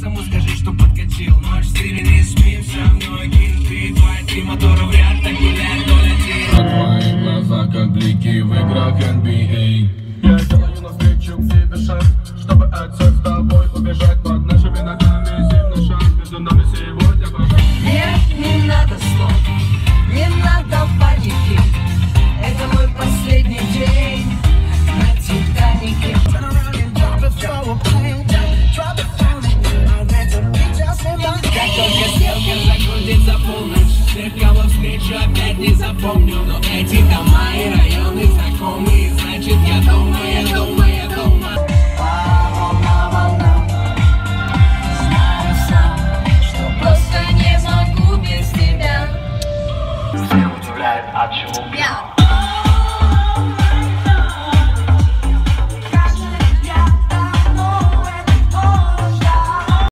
кому скажи, что подкатил. Ночь в стиле не спим, со мной кин-пи. Твои три мотора в ряд, так гуляет 0-1. А твои глаза как блики в играх NBA. Я делаю навстречу к тебе шаг, чтобы отсюда с тобой убежать. Под нашими ногами зимний шаг, между нами сегодня пожар. Нет, не надо слов, не надо паники. Это мой последний день на Титанике. Как только стрелка загрузится полночь, всех, кого встречу, опять не запомню.